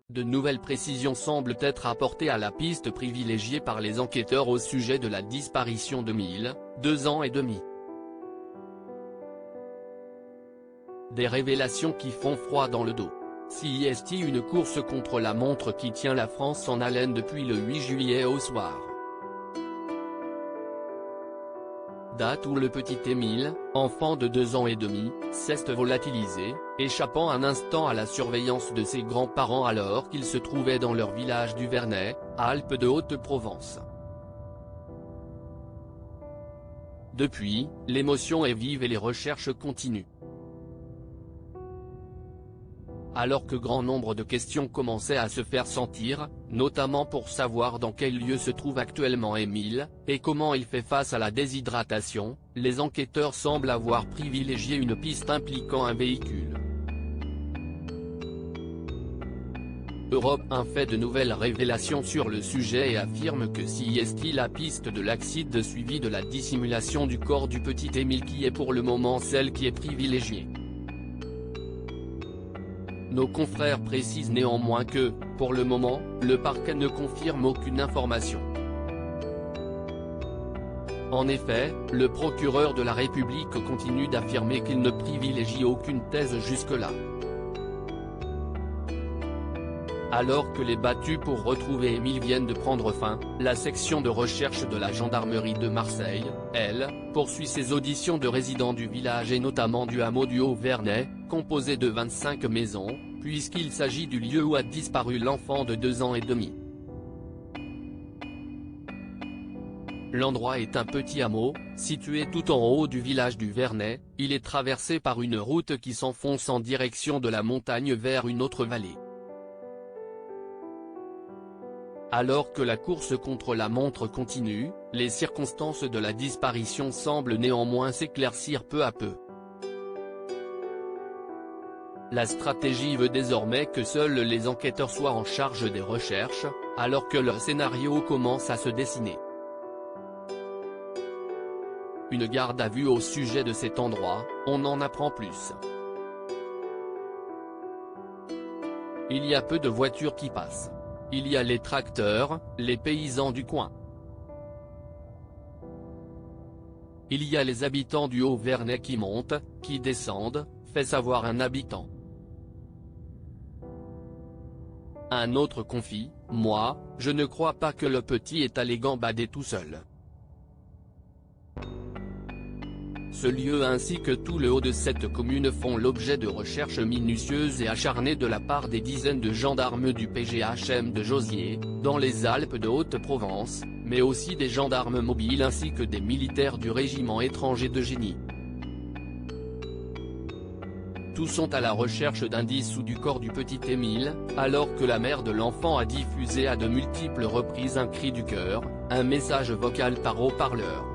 de nouvelles précisions semblent être apportées à la piste privilégiée par les enquêteurs au sujet de la disparition d'Émile, 2 ans et demi. Des révélations qui font froid dans le dos. CIST, une course contre la montre qui tient la France en haleine depuis le 8 juillet au soir. Date où le petit Émile, enfant de 2 ans et demi, s'est volatilisé, échappant un instant à la surveillance de ses grands-parents alors qu'ils se trouvaient dans leur village du Vernet, Alpes de Haute-Provence. Depuis, l'émotion est vive et les recherches continuent. Alors que grand nombre de questions commençaient à se faire sentir, notamment pour savoir dans quel lieu se trouve actuellement Émile, et comment il fait face à la déshydratation, les enquêteurs semblent avoir privilégié une piste impliquant un véhicule. Europe 1 fait de nouvelles révélations sur le sujet et affirme que CIST, la piste de l'accident suivi de la dissimulation du corps du petit Émile qui est pour le moment celle qui est privilégiée. Nos confrères précisent néanmoins que, pour le moment, le parquet ne confirme aucune information. En effet, le procureur de la République continue d'affirmer qu'il ne privilégie aucune thèse jusque-là. Alors que les battues pour retrouver Émile viennent de prendre fin, la section de recherche de la gendarmerie de Marseille, elle, poursuit ses auditions de résidents du village et notamment du hameau du Haut-Vernet, composé de 25 maisons, puisqu'il s'agit du lieu où a disparu l'enfant de 2 ans et demi. L'endroit est un petit hameau, situé tout en haut du village du Vernet, il est traversé par une route qui s'enfonce en direction de la montagne vers une autre vallée. Alors que la course contre la montre continue, les circonstances de la disparition semblent néanmoins s'éclaircir peu à peu. La stratégie veut désormais que seuls les enquêteurs soient en charge des recherches, alors que leur scénario commence à se dessiner. Une garde à vue au sujet de cet endroit, on en apprend plus. Il y a peu de voitures qui passent. Il y a les tracteurs, les paysans du coin. Il y a les habitants du Haut-Vernet qui montent, qui descendent, fait savoir un habitant. Un autre confie, « Moi, je ne crois pas que le petit est allé gambader tout seul. » Ce lieu ainsi que tout le haut de cette commune font l'objet de recherches minutieuses et acharnées de la part des dizaines de gendarmes du PGHM de Josier, dans les Alpes de Haute-Provence, mais aussi des gendarmes mobiles ainsi que des militaires du régiment étranger de génie. Tous sont à la recherche d'indices ou du corps du petit Émile, alors que la mère de l'enfant a diffusé à de multiples reprises un cri du cœur, un message vocal par haut-parleur.